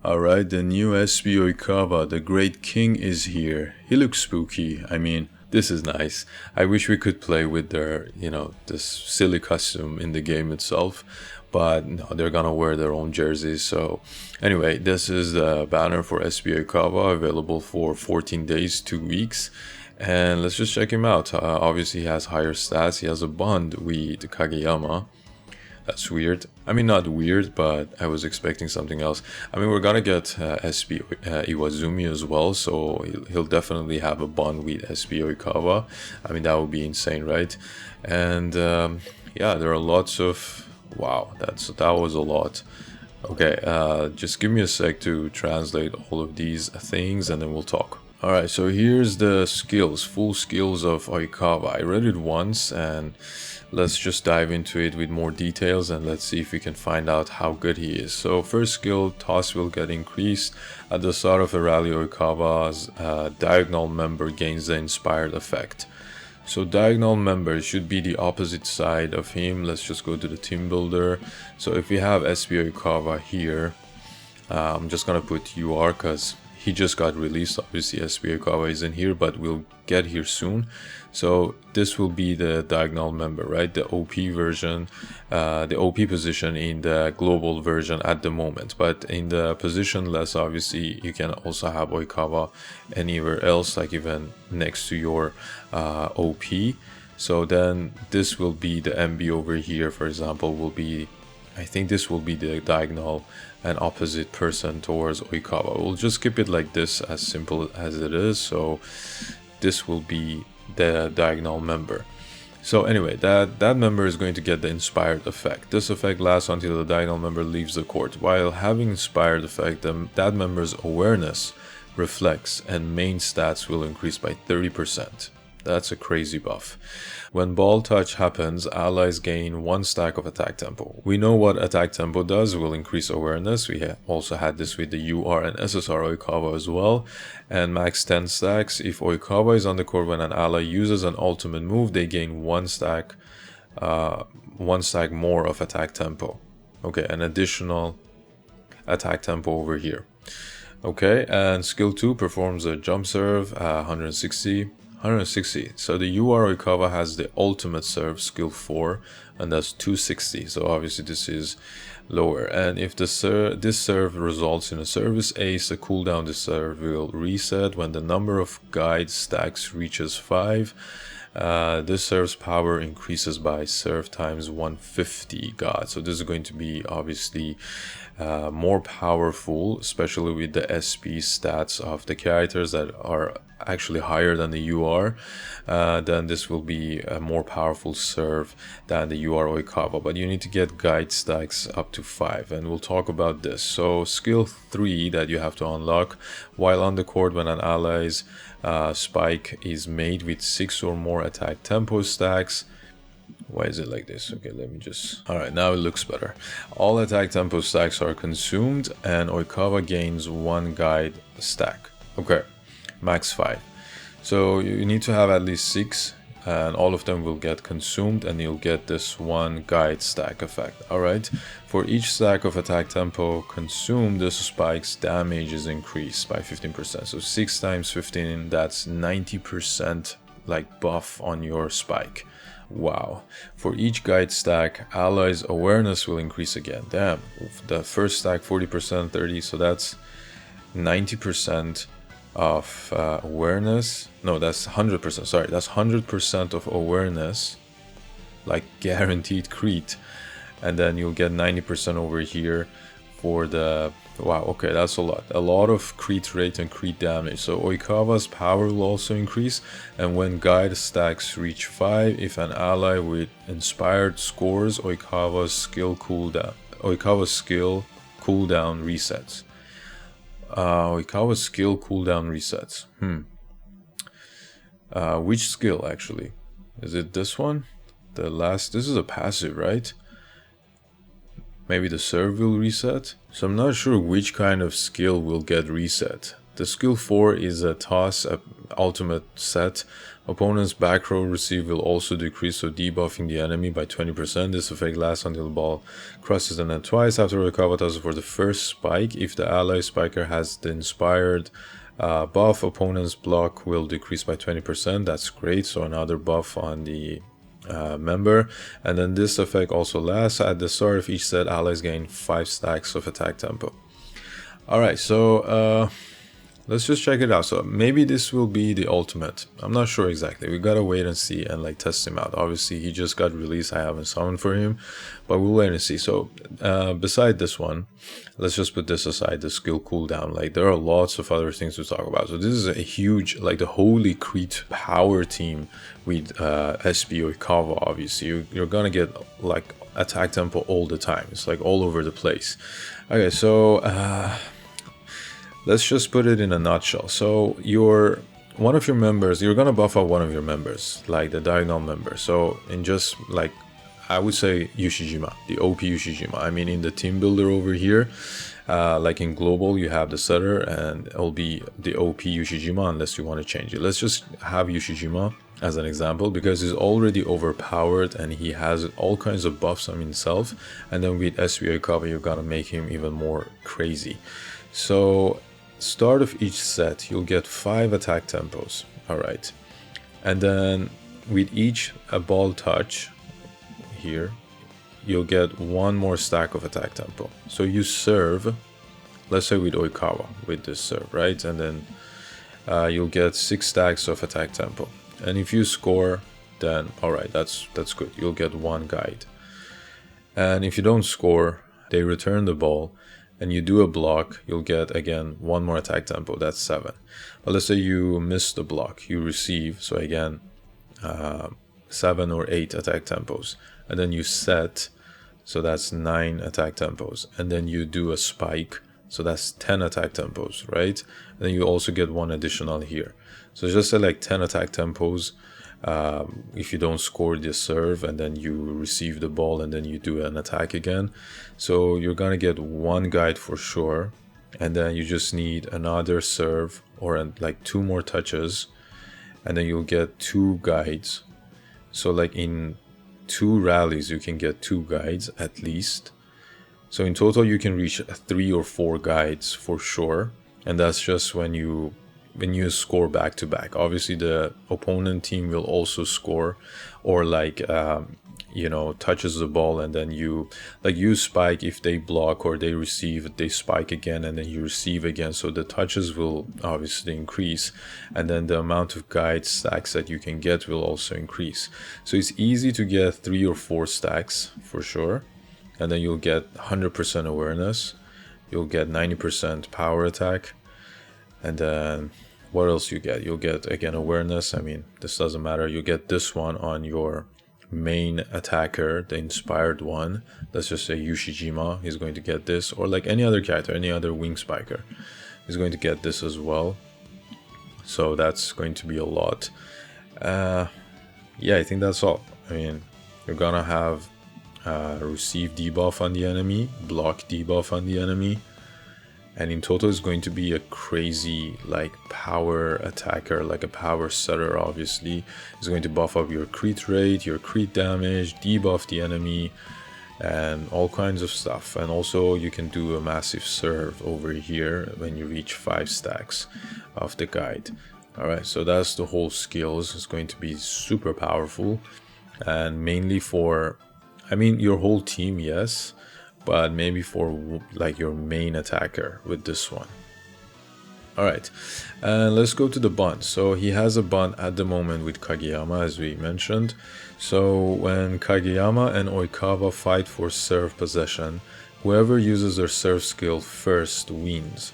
Alright, the new SP Oikawa, the Great King, is here. He looks spooky. I mean, this is nice. I wish we could play with their, this silly costume in the game itself. But no, they're gonna wear their own jerseys. So anyway, this is the banner for SP Oikawa, available for 14 days, 2 weeks. And let's just check him out. Obviously, he has higher stats. He has a bond with Kageyama. That's weird. I mean, not weird, but I was expecting something else. I mean, we're gonna get SP Iwazumi as well, so he'll definitely have a bond with SP Oikawa. I mean, that would be insane, right? And yeah, there are lots of... Wow, that was a lot. Okay, just give me a sec to translate all of these things and then we'll talk. Alright, so here's the skills, full skills of Oikawa. I read it once and let's just dive into it with more details and let's see if we can find out how good he is. So first skill, toss will get increased. At the start of a rally, Oikawa's diagonal member gains the inspired effect. So diagonal member should be the opposite side of him. Let's just go to the team builder. So if we have SP Oikawa here, I'm just gonna put UR because he just got released. Obviously SP Oikawa isn't here, but we'll get here soon. So this will be the diagonal member, right? The OP version, the OP position in the global version at the moment. But in the positionless, obviously, you can also have Oikawa anywhere else, like even next to your OP. So then this will be the MB over here, for example, will be, I think this will be the diagonal and opposite person towards Oikawa. We'll just keep it like this, as simple as it is. So this will be the diagonal member. So anyway, that member is going to get the inspired effect. This effect lasts until the diagonal member leaves the court. While having inspired effect, that member's awareness, reflex, and main stats will increase by 30%. That's a crazy buff. When ball touch happens, allies gain 1 stack of attack tempo. We know what attack tempo does, will increase awareness. We also had this with the UR and SSR Oikawa as well. And max 10 stacks. If Oikawa is on the court when an ally uses an ultimate move, they gain 1 stack more of attack tempo. Okay, an additional attack tempo over here. Okay, and skill 2 performs a jump serve, 160. So the UR Oikawa has the ultimate serve, skill 4, and that's 260. So obviously this is lower. And if this serve results in a service ace, the cooldown this serve will reset when the number of guide stacks reaches 5. This serve's power increases by serve times 150 god. So this is going to be obviously more powerful, especially with the SP stats of the characters that are actually higher than the UR. Then this will be a more powerful serve than the UR Oikawa, but you need to get guide stacks up to 5, and we'll talk about this. So skill 3 that you have to unlock: while on the court when an ally's spike is made with 6 or more attack tempo stacks. Why is it like this? Okay, let me just... Alright, now it looks better. All attack tempo stacks are consumed and Oikawa gains 1 guide stack. Okay, max 5. So you need to have at least 6 and all of them will get consumed and you'll get this 1 guide stack effect. Alright, for each stack of attack tempo consumed, this spike's damage is increased by 15%. So 6 times 15, that's 90% like buff on your spike. Wow. For each guide stack, allies' awareness will increase again. Damn, the first stack 40%, 30, so that's 90% of awareness. No, that's 100%, sorry, that's 100% of awareness, like guaranteed crit. And then you'll get 90% over here for the... Wow, okay, that's a lot of crit rate and crit damage. So Oikawa's power will also increase, and when guide stacks reach 5, if an ally with inspired scores, Oikawa's skill cooldown resets. Oikawa's skill cooldown resets. Which skill actually? Is it this one? The last, this is a passive, right? Maybe the serve will reset. So I'm not sure which kind of skill will get reset. The skill 4 is a toss ultimate set. Opponent's back row receive will also decrease, so debuffing the enemy by 20%. This effect lasts until the ball crosses the net twice. After Oikawa tosses for the first spike, if the ally spiker has the inspired buff, opponent's block will decrease by 20%. That's great. So another buff on the member. And then this effect also lasts. At the start of each set, allies gain 5 stacks of attack tempo. Alright, so let's just check it out. So maybe this will be the ultimate. I'm not sure exactly. We gotta wait and see and like test him out. Obviously he just got released. I haven't summoned for him, but we'll wait and see. So beside this one, let's just put this aside, the skill cooldown. Like there are lots of other things to talk about. So this is a huge, like the Holy Crete power team with SP Oikawa. Obviously you're gonna get like attack tempo all the time. It's like all over the place. Okay, so let's just put it in a nutshell. So one of your members, you're gonna buff out one of your members, like the diagonal member. So in just like, I would say Yushijima, the OP Yushijima. I mean, in the team builder over here, like in global, you have the setter and it'll be the OP Yushijima unless you want to change it. Let's just have Yushijima as an example because he's already overpowered and he has all kinds of buffs on himself. And then with SP Oikawa, you're gonna make him even more crazy. So start of each set, you'll get 5 attack tempos. All right. And then with each ball touch here, you'll get 1 more stack of attack tempo. So you serve, let's say with Oikawa, with this serve, right? And then you'll get 6 stacks of attack tempo. And if you score, then all right, that's good. You'll get 1 guide. And if you don't score, they return the ball and you do a block, you'll get again 1 more attack tempo. That's 7. But let's say you miss the block, you receive, so again 7 or 8 attack tempos. And then you set, so that's 9 attack tempos. And then you do a spike, so that's 10 attack tempos, right? And then you also get 1 additional here. So just say like 10 attack tempos if you don't score the serve, and then you receive the ball and then you do an attack again. So you're gonna get 1 guide for sure, and then you just need another serve or like 2 more touches, and then you'll get 2 guides. So like in 2 rallies you can get 2 guides at least. So in total you can reach 3 or 4 guides for sure, and that's just when you score back to back. Obviously the opponent team will also score, or like you know, touches the ball and then you spike if they block, or they receive, they spike again and then you receive again. So the touches will obviously increase, and then the amount of guide stacks that you can get will also increase. So it's easy to get 3 or 4 stacks for sure, and then you'll get 100% awareness, you'll get 90% power attack. And then what else you get? You'll get again awareness. I mean, this doesn't matter. You get this one on your main attacker, the inspired one. Let's just say Yushijima, he's going to get this, or like any other character, any other wing spiker is going to get this as well. So that's going to be a lot. Yeah, I think that's all. I mean, you're gonna have receive debuff on the enemy, block debuff on the enemy. And in total, it's going to be a crazy like power attacker, like a power setter. Obviously, it's going to buff up your crit rate, your crit damage, debuff the enemy, and all kinds of stuff. And also, you can do a massive serve over here when you reach 5 stacks of the guide. All right, so that's the whole skills. It's going to be super powerful, and mainly for, I mean, your whole team, yes. But maybe for like your main attacker with this one. All right, and let's go to the bond. So he has a bond at the moment with Kageyama, as we mentioned. So when Kageyama and Oikawa fight for serve possession, whoever uses their serve skill first wins.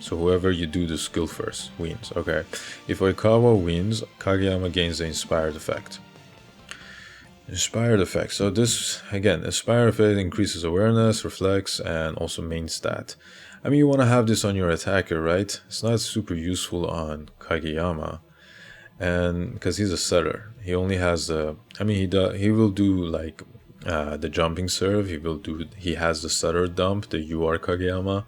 So whoever you do the skill first wins. Okay, if Oikawa wins, Kageyama gains the inspired effect. Inspired effect. So this, again, inspired effect increases awareness, reflex, and also main stat. I mean, you want to have this on your attacker, right? It's not super useful on Kageyama, and because he's a setter, he only has the, I mean, he will do like the jumping serve. He has the stutter dump, the UR Kageyama,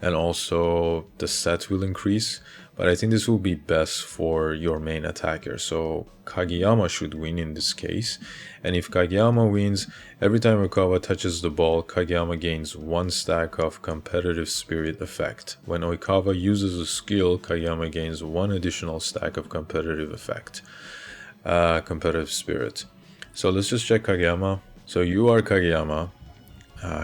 and also the set will increase. But I think this will be best for your main attacker. So Kageyama should win in this case. And if Kageyama wins, every time Oikawa touches the ball, Kageyama gains 1 stack of competitive spirit effect. When Oikawa uses a skill, Kageyama gains 1 additional stack of competitive effect, competitive spirit. So let's just check Kageyama. So you are Kageyama.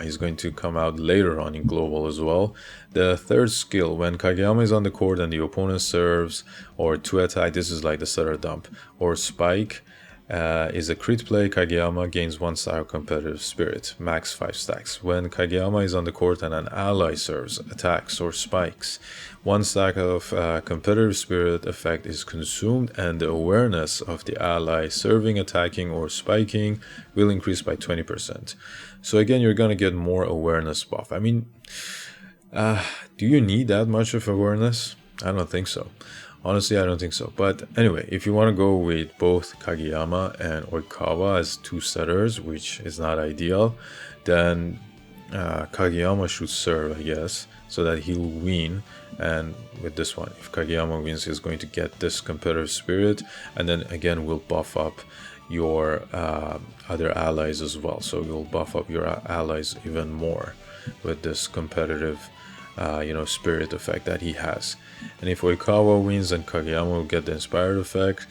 He's going to come out later on in global as well. The third skill, when Kageyama is on the court and the opponent serves or to attack, this is like the stutter dump, or spike, is a crit play. Kageyama gains 1 stack of competitive spirit, max 5 stacks. When Kageyama is on the court and an ally serves, attacks, or spikes, 1 stack of competitive spirit effect is consumed, and the awareness of the ally serving, attacking, or spiking will increase by 20%. So again, you're gonna get more awareness buff. I mean, do you need that much of awareness? I don't think so. Honestly, I don't think so. But anyway, if you want to go with both Kageyama and Oikawa as 2 setters, which is not ideal, then Kageyama should serve, I guess, so that he'll win. And with this one, if Kageyama wins, he's going to get this competitive spirit, and then again we'll buff up your other allies as well. So you'll buff up your allies even more with this competitive spirit effect that he has. And if Oikawa wins, then Kageyama will get the inspired effect.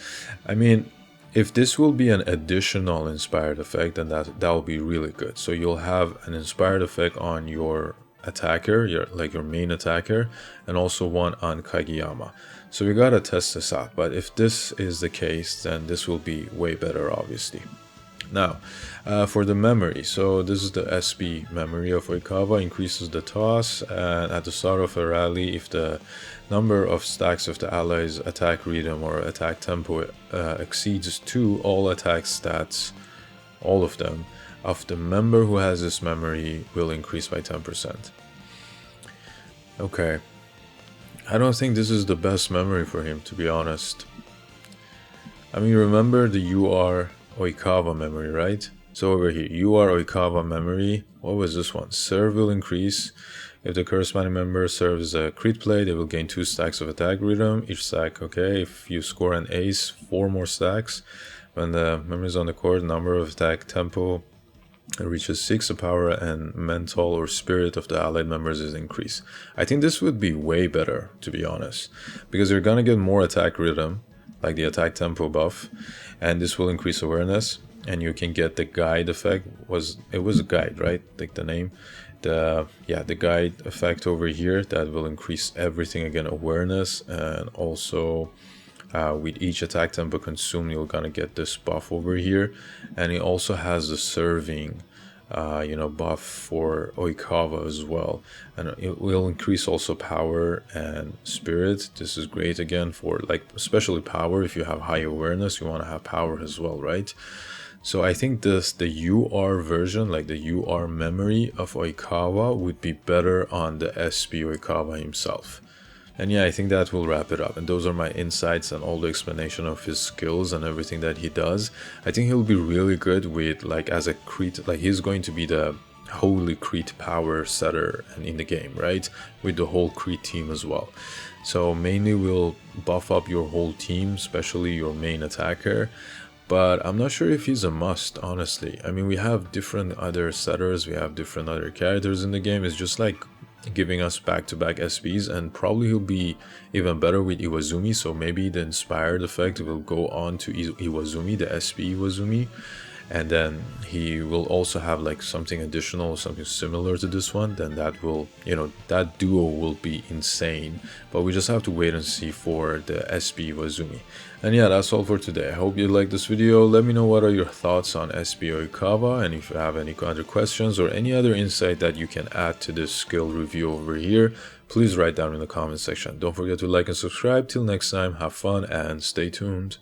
I mean, if this will be an additional inspired effect, then that will be really good. So you'll have an inspired effect on your attacker, your main attacker, and also one on Kageyama. So we gotta test this out. But if this is the case, then this will be way better, obviously. Now, for the memory, so this is the SP memory of Oikawa, increases the toss, and at the start of a rally, if the number of stacks of the allies' attack rhythm or attack tempo exceeds 2, all attack stats, all of them, of the member who has this memory will increase by 10%. Okay, I don't think this is the best memory for him, to be honest. I mean, remember the UR Oikawa memory, right? So over here, UR Oikawa memory, what was this one? Serve will increase. If the corresponding member serves a crit play, they will gain 2 stacks of attack rhythm. Each stack, okay, if you score an ace, 4 more stacks. When the member is on the court, number of attack tempo reaches 6, the power and mental or spirit of the allied members is increased. I think this would be way better, to be honest, because you're gonna get more attack rhythm, like the attack tempo buff, and this will increase awareness, and you can get the guide effect. It was a guide, right? Like the name, the guide effect over here that will increase everything again, awareness, and also with each attack tempo consumed, you're gonna get this buff over here, and it also has the serving buff for Oikawa as well, and it will increase also power and spirit. This is great again for especially power. If you have high awareness, you want to have power as well, right? So I think the UR version, like the UR memory of Oikawa, would be better on the SP Oikawa himself. And yeah, I think that will wrap it up. And those are my insights and all the explanation of his skills and everything that he does. I think he'll be really good with as a crit, he's going to be the holy crit power setter in the game, right? With the whole crit team as well. So mainly we'll buff up your whole team, especially your main attacker. But I'm not sure if he's a must, honestly. I mean, we have different other setters, we have different other characters in the game. It's just giving us back-to-back SPs, and probably he'll be even better with Iwazumi, so maybe the inspired effect will go on to Iwazumi, the SP Iwazumi, and then he will also have something additional, something similar to this one. Then that will, that duo will be insane, but we just have to wait and see for the SP Iwazumi. And yeah, that's all for today. I hope you liked this video. Let me know what are your thoughts on SP Oikawa, and if you have any other questions or any other insight that you can add to this skill review over here, please write down in the comment section. Don't forget to like and subscribe. Till next time, have fun and stay tuned.